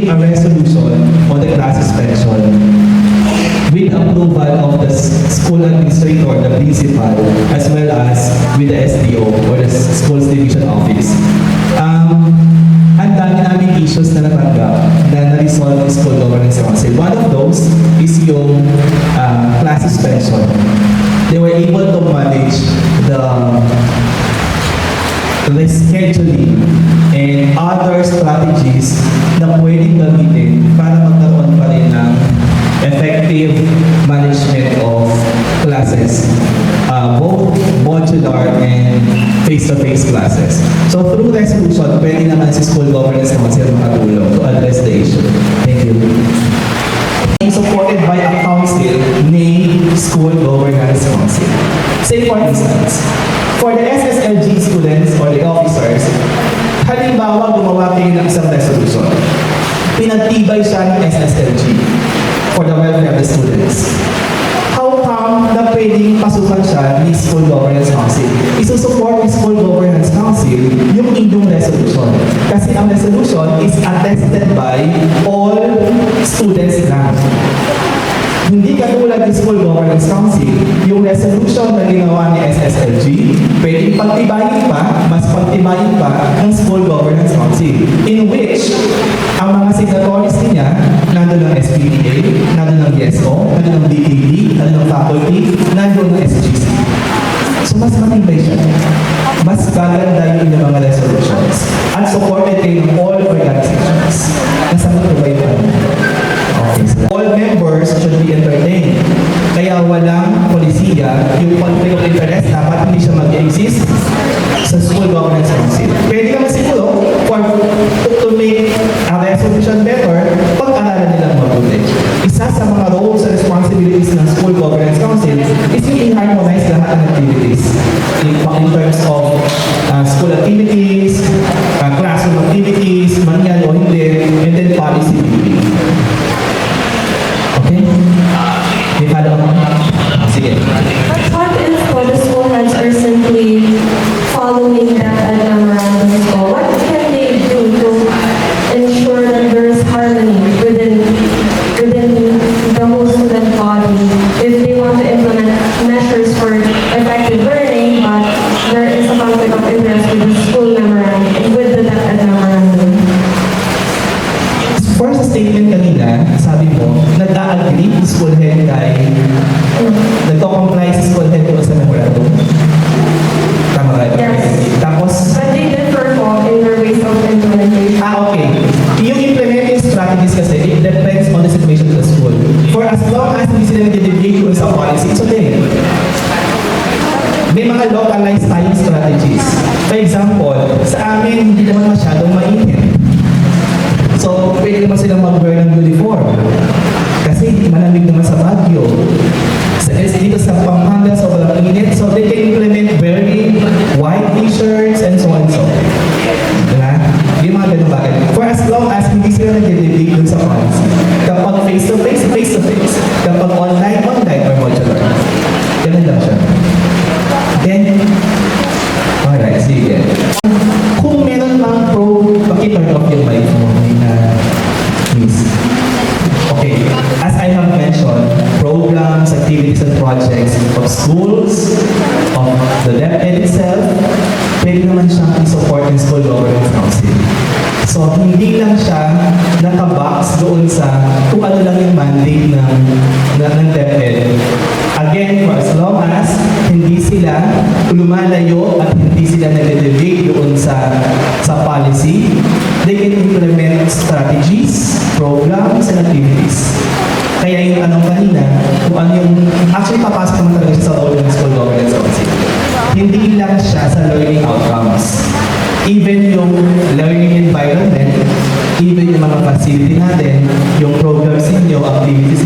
make a resolution on the class suspension with approval of the school administrator, the principal, as well as with the SDO or the school's division office. Ang dami naming issues na natanggap na na-resolve ng School Governance Council. One of those is yung class suspension. They were able to manage the scheduling and other strategies na pwedeng gamitin para magkaroon pa rin ng effective management of classes, both modular and face-to-face classes. So through resolution, pwede naman si School Governance Council makatulong to address the issue. Thank you. Supported by a council named School Governance Council. Say for instance, for the SSLG students or the officers, halimbawa gumawa kayo ng isang resolution. Pinagtibay siya ng SSLG for the welfare of the students. How come na pwedeng pasukan siya ni School Governance Council? Isusupport ni School Governance Council yung inyong resolution. Kasi ang resolution is attested by all students na. Hindi katulad ng School Governance Council, yung resolution na ginawa ni SSLG, pwedeng pagtibayin pa, mas pagtibayin pa ng School Governance Council, in which ang mga signatories niya, nandun ng SPTA, nandun ng DSO, nandun ng DTD, nandun ng faculty, nandun ng SGC. So mas matibay siya. Mas gaganda yung inyong mga resolutions. At supported kayo ng all organizations. Nasa matibay pa. All members should be entertained. Kaya walang polisiya, yung conflict of interest, dapat hindi siya mag-exist sa School Governance Council. Pwede naman siguro, to make a resolution better, pag-aralan nilang mabuti. Isa sa mga roles and responsibilities ng School Governance Council is yung i-harmonize lahat ng activities. In terms of school activities, classroom activities, manual o hindi, and then policy building. Okay? May follow up? Sige. What if the school heads are simply following that memorandum? So what can they do to ensure that there is harmony within the whole student body if they want to implement measures for effective learning, but there is a conflict of interest with the school memorandum, with the DepEd memorandum? First statement kanina, sabi mo, nag-a-agree yung school head kay nagko-comply si school head doon sa memorandum. Tama ba? Yes. Tapos, But they differ po in their ways of implementation. okay. Yung implementing strategies kasi, it depends on the situation of the school. For as long as hindi sila nag-delegate doon sa policy, it's okay. May mga localized tayong strategies. For example, sa amin, hindi naman masyadong mainit. So, pwede naman silang mag-wear ng uniform. Kasi malamig naman sa Baguio. Dito sa Pampanga, so walang init. So, they can implement wearing white t-shirts and so on and so on. Diba? Yung mga ganun bagay. For as long as hindi sila nag-delegate dun sa policy. Kapag face-to-face, face-to-face. Kapag online, online or modular. Ganun lang siya. Then, alright, sige. Kung meron mang pakita of yung mic mo, please. Okay, as I have mentioned, programs, activities, and projects of schools, of the DepEd itself, pwede naman siyang i-support ng School Governance Council. So, hindi lang siya nakabox doon sa kung ano lang yung mandate ng DepEd. Again, for as long as hindi sila lumalayo at hindi sila nag-delegate doon sa policy, they can implement strategies, programs, and activities. Kaya yung tanong kanina, kung ano yung, actually papasok naman talaga siya sa role ng School Governance Council. Hindi lang siya sa learning outcomes. Even yung learning environment, even yung mga facility natin, yung programs ninyo, activities